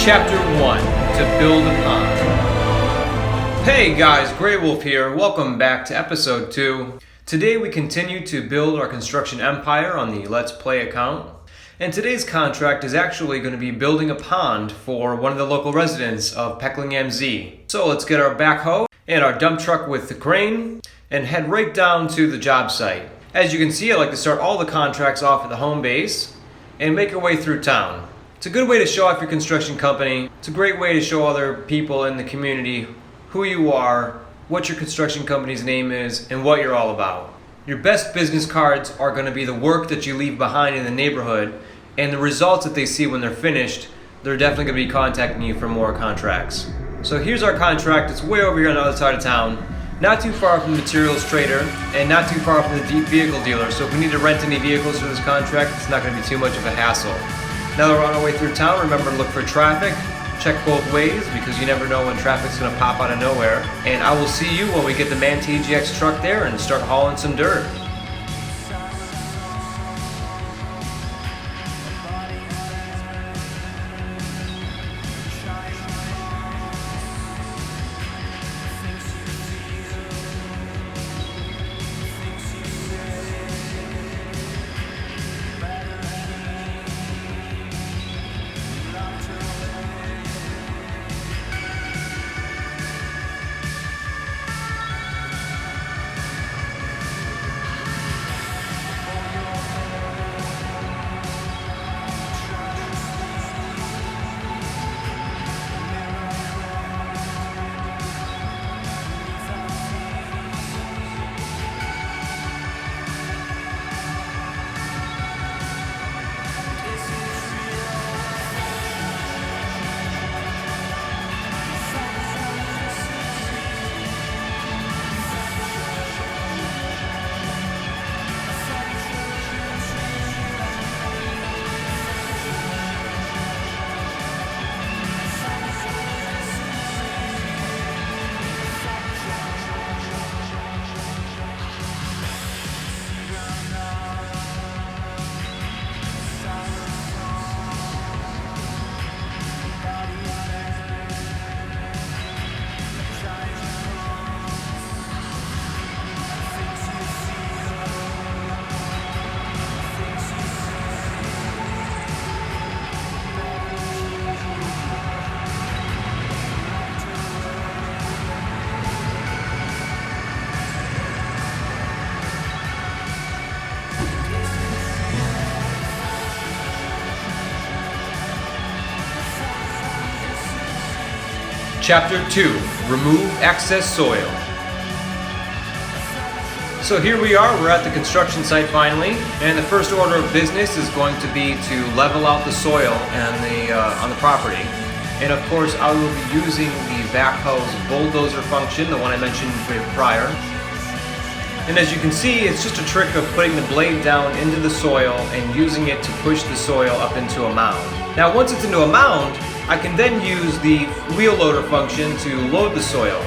Chapter 1, To Build a Pond. Hey guys, Grey Wolf here. Welcome back to episode 2. Today we continue to build our construction empire on the Let's Play account. And today's contract is actually going to be building a pond for one of the local residents of Pecklingham Z. So let's get our backhoe and our dump truck with the crane and head right down to the job site. As you can see, I like to start all the contracts off at the home base and make our way through town. It's a good way to show off your construction company. It's a great way to show other people in the community who you are, what your construction company's name is, and what you're all about. Your best business cards are going to be the work that you leave behind in the neighborhood and the results that they see when they're finished. They're definitely going to be contacting you for more contracts. So here's our contract. It's way over here on the other side of town. Not too far from the materials trader and not too far from the deep vehicle dealer. So if we need to rent any vehicles for this contract, it's not going to be too much of a hassle. Now that we're on our way through town, remember to look for traffic. Check both ways because you never know when traffic's going to pop out of nowhere. And I will see you when we get the MAN TGX truck there and start hauling some dirt. Chapter 2, Remove Excess Soil. So here we are, we're at the construction site finally, and the first order of business is going to be to level out the soil on the property. And of course I will be using the backhoe's bulldozer function, the one I mentioned prior. And as you can see, it's just a trick of putting the blade down into the soil and using it to push the soil up into a mound. Now once it's into a mound, I can then use the wheel loader function to load the soil.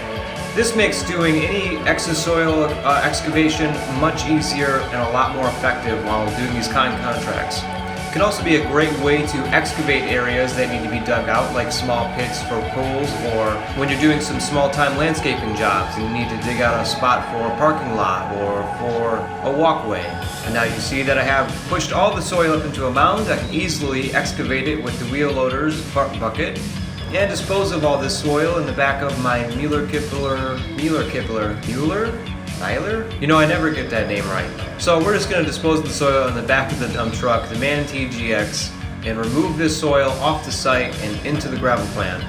This makes doing any excess soil excavation much easier and a lot more effective while doing these contracts. It can also be a great way to excavate areas that need to be dug out, like small pits for pools, or when you're doing some small-time landscaping jobs and you need to dig out a spot for a parking lot or for a walkway. And now you see that I have pushed all the soil up into a mound. I can easily excavate it with the wheel loader's bucket and dispose of all this soil in the back of my Mueller? You know, I never get that name right. So we're just going to dispose of the soil in the back of the dump truck, the MAN TGX, and remove this soil off the site and into the gravel plant.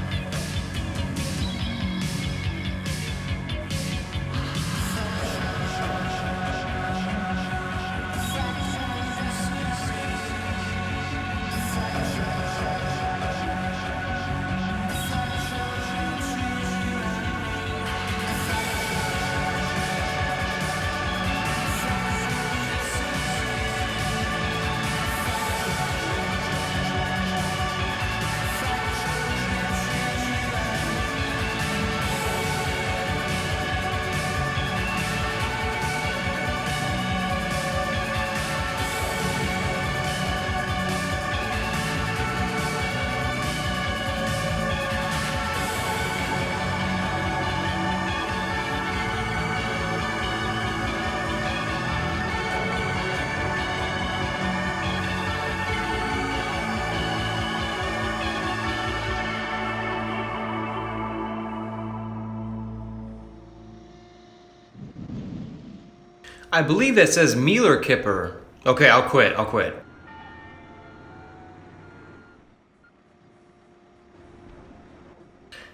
I believe that says Mealer Kipper. Okay, I'll quit.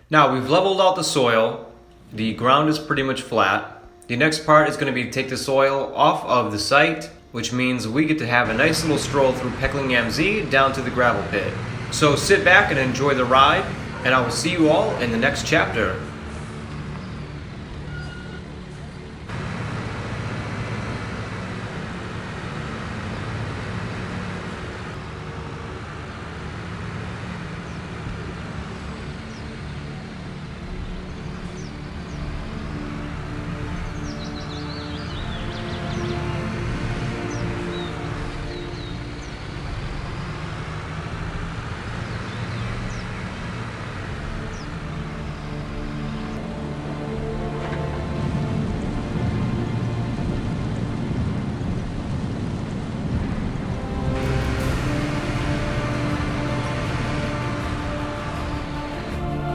Now we've leveled out the soil. The ground is pretty much flat. The next part is going to be to take the soil off of the site, which means we get to have a nice little stroll through Pecklingham Z down to the gravel pit. So sit back and enjoy the ride, and I will see you all in the next chapter.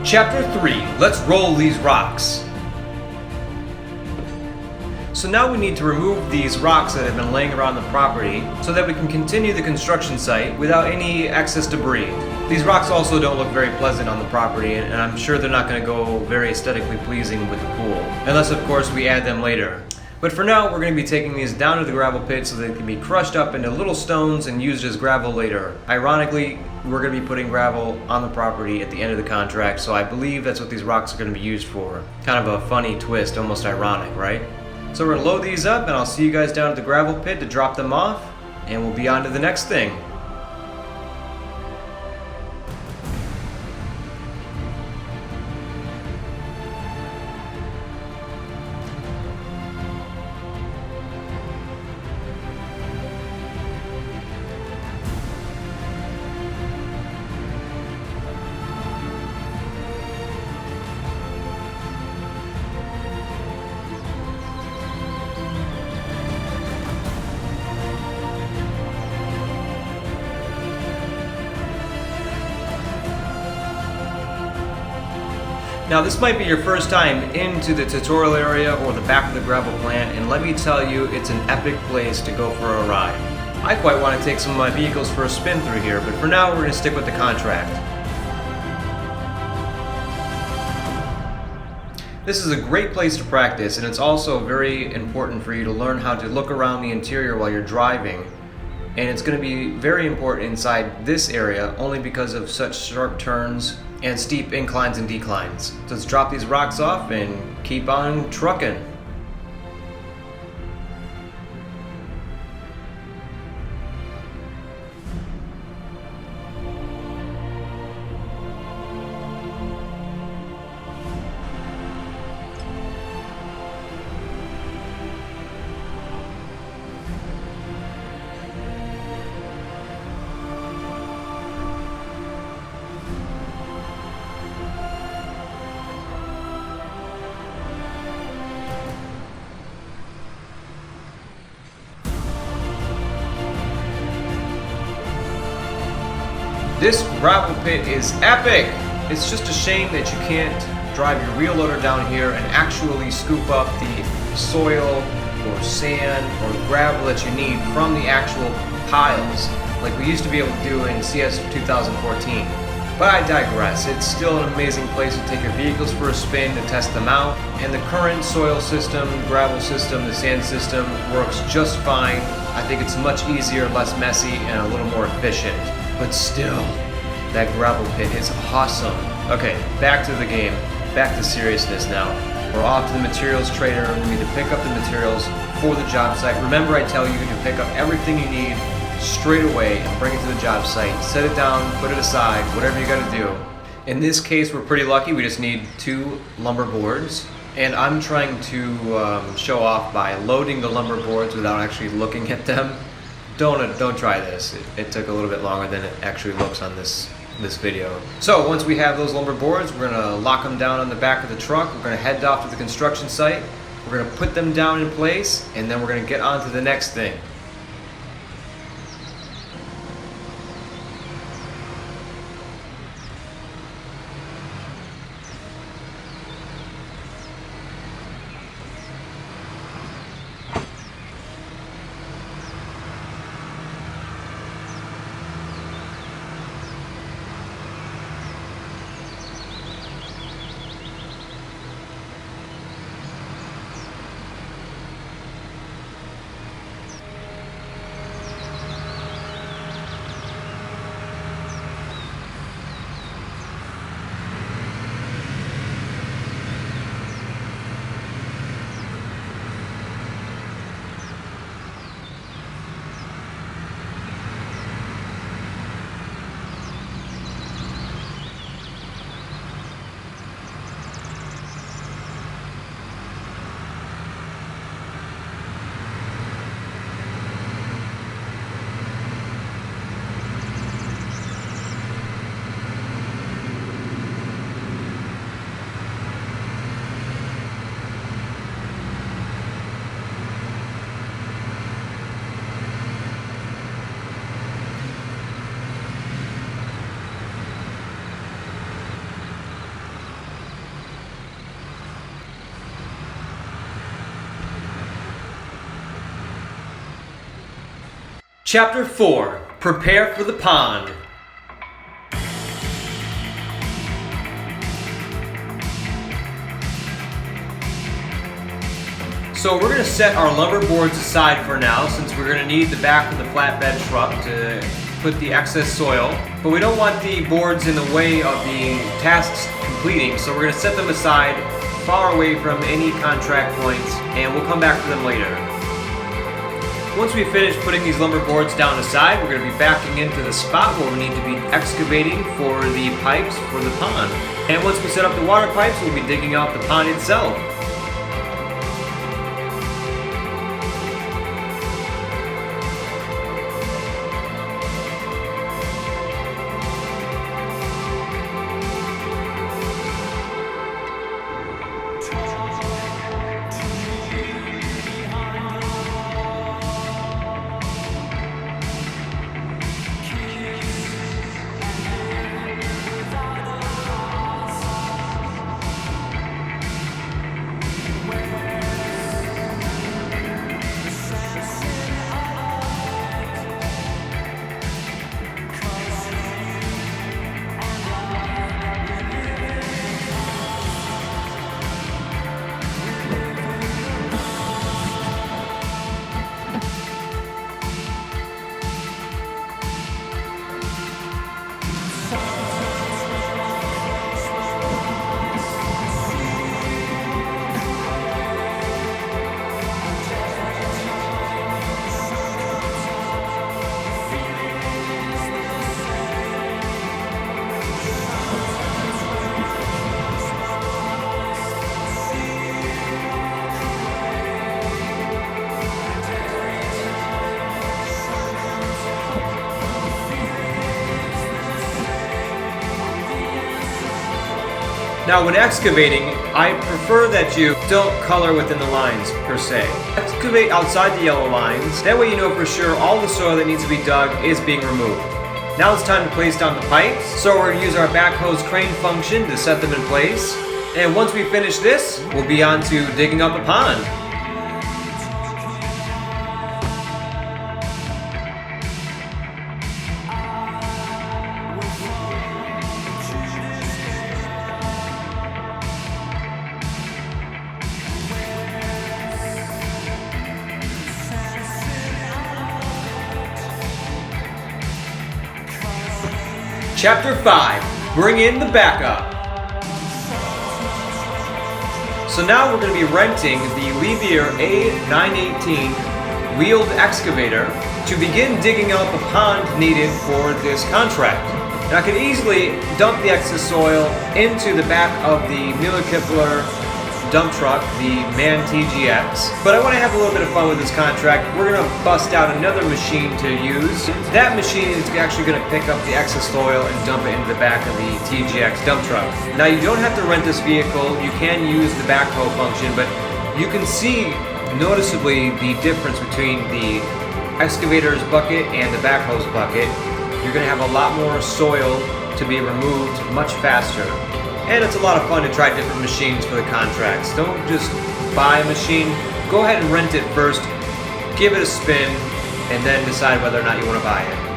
Chapter 3, let's roll these rocks. So now we need to remove these rocks that have been laying around the property so that we can continue the construction site without any excess debris. These rocks also don't look very pleasant on the property, and I'm sure they're not going to go very aesthetically pleasing with the pool, unless of course we add them later. But for now, we're going to be taking these down to the gravel pit so they can be crushed up into little stones and used as gravel later. Ironically, we're going to be putting gravel on the property at the end of the contract, so I believe that's what these rocks are going to be used for. Kind of a funny twist, almost ironic, right? So we're going to load these up, and I'll see you guys down at the gravel pit to drop them off, and we'll be on to the next thing. Now this might be your first time into the tutorial area or the back of the gravel plant, and let me tell you, it's an epic place to go for a ride. I quite want to take some of my vehicles for a spin through here, but for now we're going to stick with the contract. This is a great place to practice, and it's also very important for you to learn how to look around the interior while you're driving. And it's going to be very important inside this area only because of such sharp turns and steep inclines and declines. So let's drop these rocks off and keep on trucking. This gravel pit is epic! It's just a shame that you can't drive your wheel loader down here and actually scoop up the soil or sand or gravel that you need from the actual piles like we used to be able to do in CS 2014. But I digress. It's still an amazing place to take your vehicles for a spin to test them out, and the current soil system, gravel system, the sand system works just fine. I think it's much easier, less messy, and a little more efficient. But still, that gravel pit is awesome. Okay, back to the game. Back to seriousness now. We're off to the materials trader. We need to pick up the materials for the job site. Remember, I tell you to pick up everything you need straight away and bring it to the job site. Set it down, put it aside, whatever you gotta do. In this case, we're pretty lucky. We just need 2 lumber boards. And I'm trying to show off by loading the lumber boards without actually looking at them. Don't try this. It took a little bit longer than it actually looks on this video. So once we have those lumber boards, we're gonna lock them down on the back of the truck. We're gonna head off to the construction site. We're gonna put them down in place, and then we're gonna get on to the next thing. Chapter 4. Prepare for the pond. So we're going to set our lumber boards aside for now, since we're going to need the back of the flatbed truck to put the excess soil. But we don't want the boards in the way of the tasks completing, so we're going to set them aside far away from any contract points, and we'll come back to them later. Once we finish putting these lumber boards down aside, we're going to be backing into the spot where we need to be excavating for the pipes for the pond. And once we set up the water pipes, we'll be digging out the pond itself. Now when excavating, I prefer that you don't color within the lines per se. Excavate outside the yellow lines, that way you know for sure all the soil that needs to be dug is being removed. Now it's time to place down the pipes, so we're going to use our backhoe's crane function to set them in place. And once we finish this, we'll be on to digging out the pond. Chapter 5. Bring in the backup. So now we're going to be renting the Levier A918 wheeled excavator to begin digging out the pond needed for this contract. And I could easily dump the excess soil into the back of the Mueller-Kipler dump truck, the MAN TGX. But I want to have a little bit of fun with this contract. We're going to bust out another machine to use. That machine is actually going to pick up the excess soil and dump it into the back of the TGX dump truck. Now you don't have to rent this vehicle. You can use the backhoe function, but you can see noticeably the difference between the excavator's bucket and the backhoe's bucket. You're going to have a lot more soil to be removed much faster. And it's a lot of fun to try different machines for the contracts. Don't just buy a machine. Go ahead and rent it first, give it a spin, and then decide whether or not you want to buy it.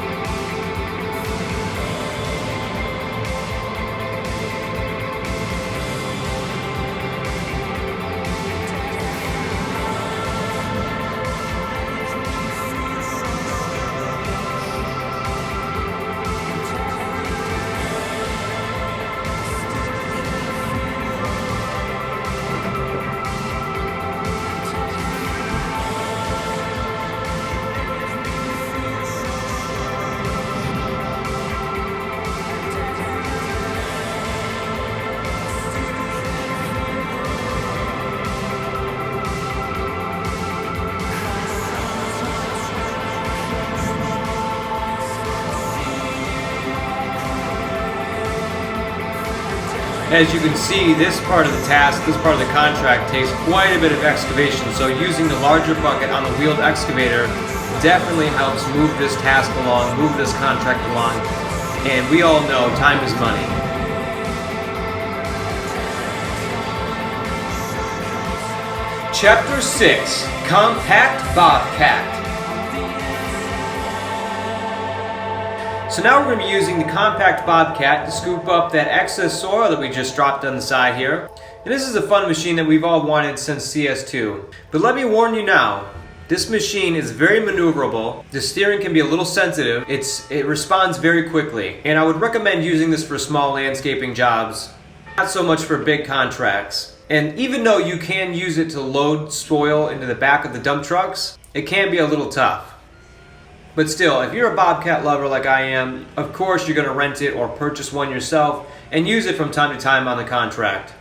As you can see, this part of the task, this part of the contract takes quite a bit of excavation, so using the larger bucket on the wheeled excavator definitely helps move this task along, move this contract along, and we all know time is money. Chapter 6, Compact Bobcat. So now we're going to be using the compact bobcat to scoop up that excess soil that we just dropped on the side here. And this is a fun machine that we've all wanted since CS2. But let me warn you now, this machine is very maneuverable. The steering can be a little sensitive. It responds very quickly. And I would recommend using this for small landscaping jobs, not so much for big contracts. And even though you can use it to load soil into the back of the dump trucks, it can be a little tough. But still, if you're a bobcat lover like I am, of course you're going to rent it or purchase one yourself and use it from time to time on the contract.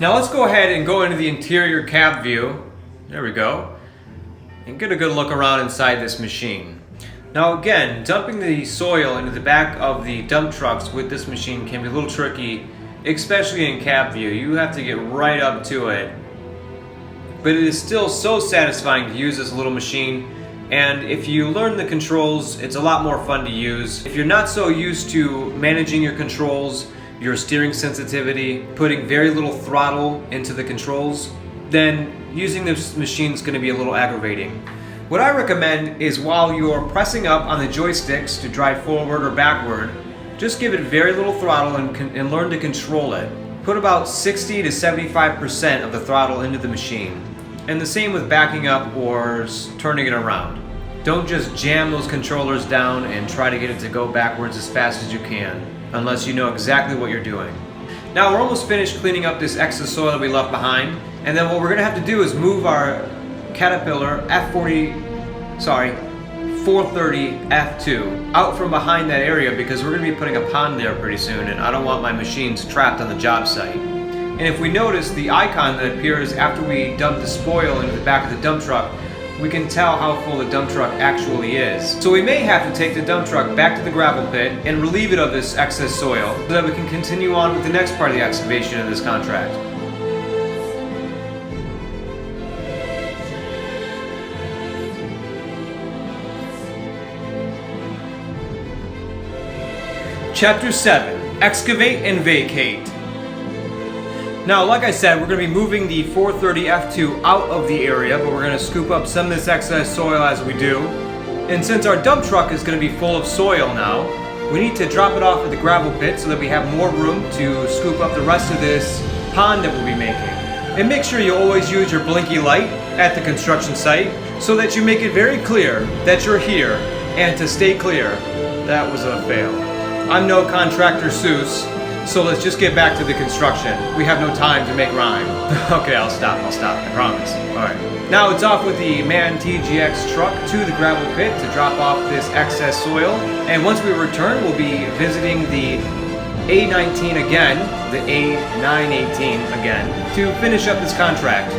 Now let's go ahead and go into the interior cab view. There we go. And get a good look around inside this machine. Now again, dumping the soil into the back of the dump trucks with this machine can be a little tricky, especially in cab view. You have to get right up to it. But it is still so satisfying to use this little machine. And if you learn the controls, it's a lot more fun to use. If you're not so used to managing your controls, your steering sensitivity, putting very little throttle into the controls, then using this machine is going to be a little aggravating. What I recommend is while you're pressing up on the joysticks to drive forward or backward, just give it very little throttle and learn to control it. Put about 60 to 75% of the throttle into the machine. And the same with backing up or turning it around. Don't just jam those controllers down and try to get it to go backwards as fast as you can, unless you know exactly what you're doing. Now we're almost finished cleaning up this excess soil that we left behind, and then what we're going to have to do is move our Caterpillar 430 F2 out from behind that area because we're going to be putting a pond there pretty soon, and I don't want my machines trapped on the job site. And if we notice the icon that appears after we dump the spoil into the back of the dump truck, we can tell how full the dump truck actually is. So we may have to take the dump truck back to the gravel pit and relieve it of this excess soil so that we can continue on with the next part of the excavation of this contract. Chapter 7, Excavate and Vacate. Now, like I said, we're going to be moving the 430 F2 out of the area, but we're going to scoop up some of this excess soil as we do. And since our dump truck is going to be full of soil now, we need to drop it off at the gravel pit so that we have more room to scoop up the rest of this pond that we'll be making. And make sure you always use your blinky light at the construction site so that you make it very clear that you're here and to stay clear. That was a fail. I'm no contractor Seuss. So let's just get back to the construction. We have no time to make rhyme. Okay, I'll stop, I promise. Alright. Now it's off with the MAN TGX truck to the gravel pit to drop off this excess soil. And once we return, we'll be visiting the A19 again, the A918 again, to finish up this contract.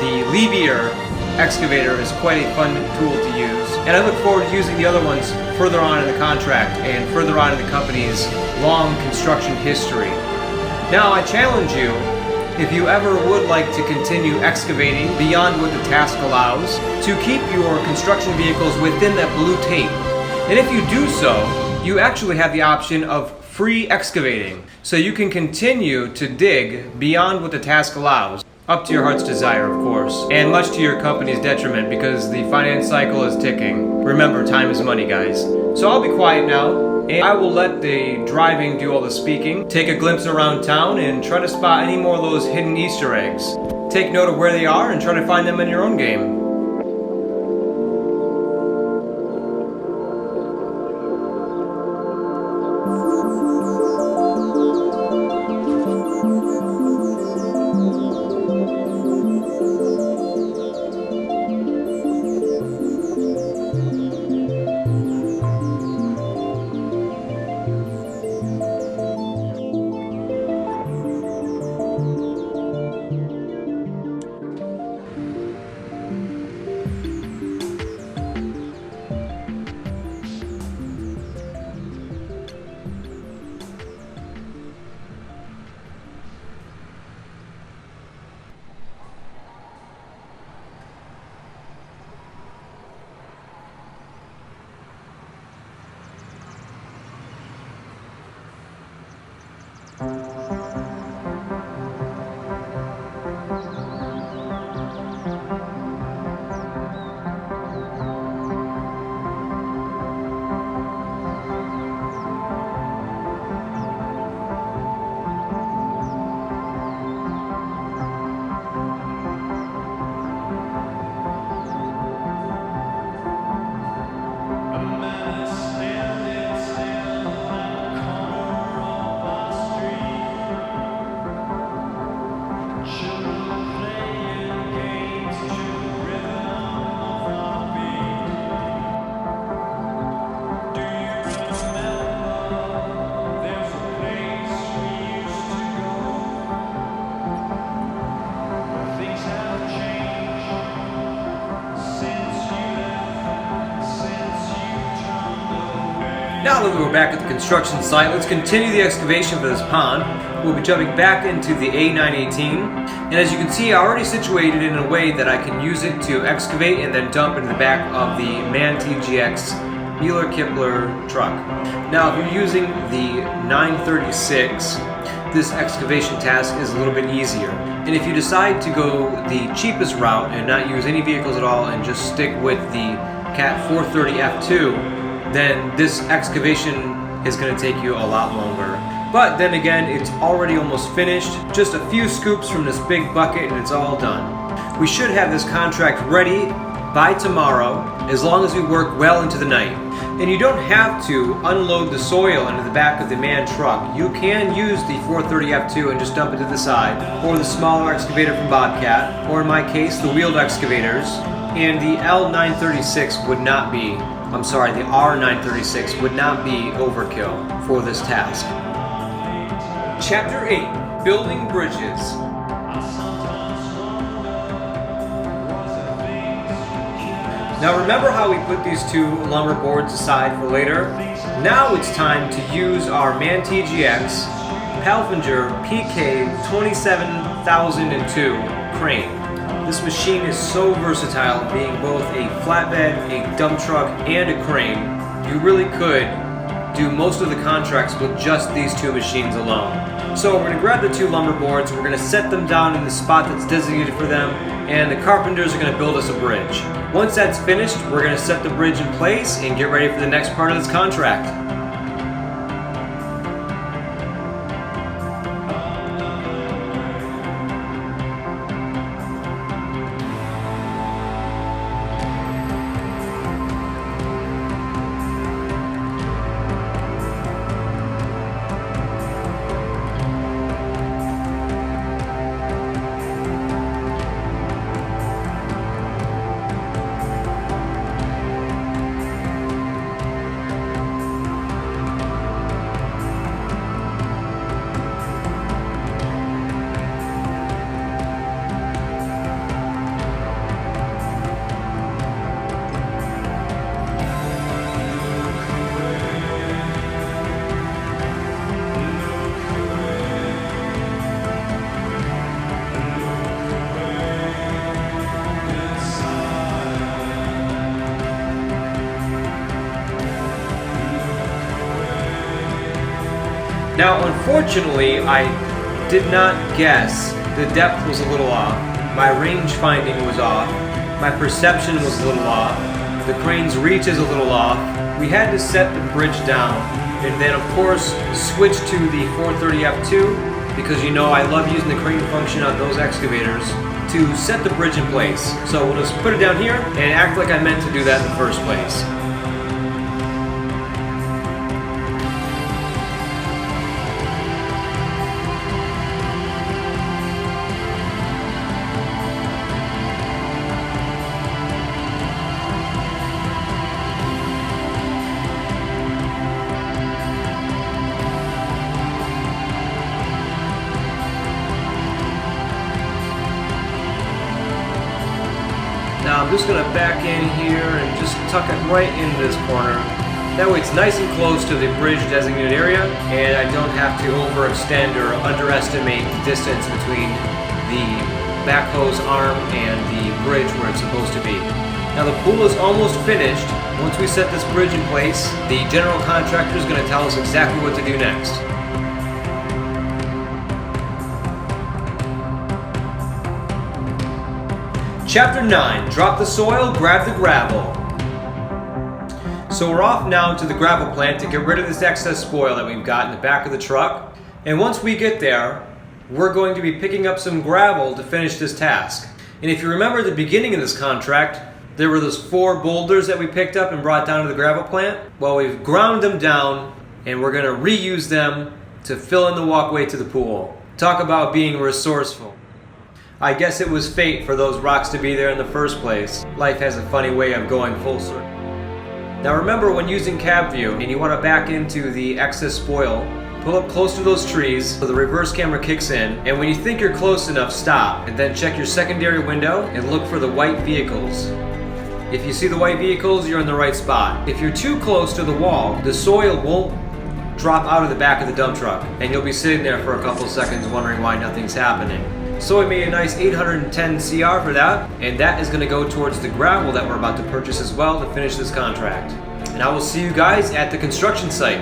The Levier excavator is quite a fun tool to use, and I look forward to using the other ones further on in the contract and further on in the company's long construction history. Now I challenge you, if you ever would like to continue excavating beyond what the task allows, to keep your construction vehicles within that blue tape. And if you do so, you actually have the option of free excavating, so you can continue to dig beyond what the task allows. Up to your heart's desire, of course, and much to your company's detriment because the finance cycle is ticking. Remember, time is money, guys. So I'll be quiet now, and I will let the driving do all the speaking, take a glimpse around town, and try to spot any more of those hidden Easter eggs. Take note of where they are and try to find them in your own game. Now that we're back at the construction site, let's continue the excavation for this pond. We'll be jumping back into the A918, and as you can see, I already situated it in a way that I can use it to excavate and then dump into the back of the MAN TGX Mueller-Kipler truck. Now, if you're using the 936, this excavation task is a little bit easier. And if you decide to go the cheapest route and not use any vehicles at all and just stick with the Cat 430 F2, then this excavation is going to take you a lot longer. But then again, it's already almost finished. Just a few scoops from this big bucket and it's all done. We should have this contract ready by tomorrow, as long as we work well into the night. And you don't have to unload the soil into the back of the MAN truck. You can use the 430 F2 and just dump it to the side, or the smaller excavator from Bobcat, or in my case, the wheeled excavators. And the L936 would not be, I'm sorry, the R936 would not be overkill for this task. Chapter 8, Building Bridges. Now remember how we put these two lumber boards aside for later? Now it's time to use our MAN TGX Palfinger PK 27002 crane. This machine is so versatile, being both a flatbed, a dump truck, and a crane. You really could do most of the contracts with just these two machines alone. So we're going to grab the two lumber boards, we're going to set them down in the spot that's designated for them, and the carpenters are going to build us a bridge. Once that's finished, we're going to set the bridge in place and get ready for the next part of this contract. Now, unfortunately, I did not guess. The depth was a little off. My range finding was off. My perception was a little off. The crane's reach is a little off. We had to set the bridge down, and then of course switch to the 430 F2, because you know I love using the crane function on those excavators to set the bridge in place. So we'll just put it down here and act like I meant to do that in the first place. Now I'm just going to back in here and just tuck it right into this corner. That way it's nice and close to the bridge designated area, and I don't have to overextend or underestimate the distance between the backhoe's arm and the bridge where it's supposed to be. Now the pool is almost finished. Once we set this bridge in place, the general contractor is going to tell us exactly what to do next. Chapter 9, drop the soil, grab the gravel. So we're off now to the gravel plant to get rid of this excess spoil that we've got in the back of the truck. And once we get there, we're going to be picking up some gravel to finish this task. And if you remember at the beginning of this contract, there were those 4 boulders that we picked up and brought down to the gravel plant. Well, we've ground them down and we're going to reuse them to fill in the walkway to the pool. Talk about being resourceful. I guess it was fate for those rocks to be there in the first place. Life has a funny way of going full circle. Now remember, when using cab view and you want to back into the excess spoil, pull up close to those trees so the reverse camera kicks in, and when you think you're close enough, stop, and then check your secondary window and look for the white vehicles. If you see the white vehicles, you're in the right spot. If you're too close to the wall, the soil won't drop out of the back of the dump truck, and you'll be sitting there for a couple seconds wondering why nothing's happening. So I made a nice 810 CR for that, and that is going to go towards the gravel that we're about to purchase as well to finish this contract. And I will see you guys at the construction site.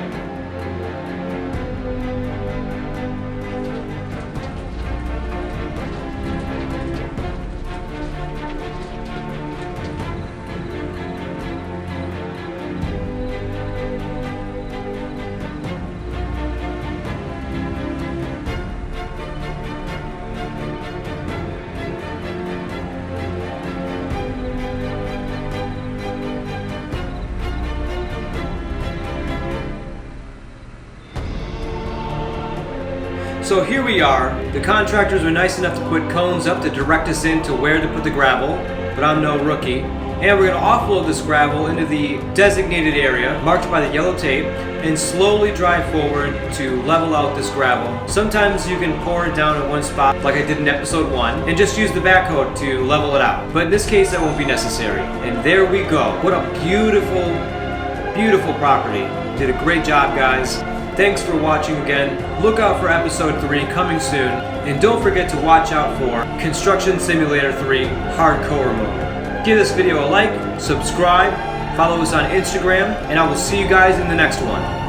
So here we are. The contractors were nice enough to put cones up to direct us into where to put the gravel, but I'm no rookie. And we're going to offload this gravel into the designated area marked by the yellow tape and slowly drive forward to level out this gravel. Sometimes you can pour it down in one spot like I did in episode 1 and just use the backhoe to level it out. But in this case that won't be necessary. And there we go. What a beautiful, beautiful property. Did a great job, guys. Thanks for watching again. Look out for episode 3 coming soon. And don't forget to watch out for Construction Simulator 3 Hardcore Mode. Give this video a like, subscribe, follow us on Instagram, and I will see you guys in the next one.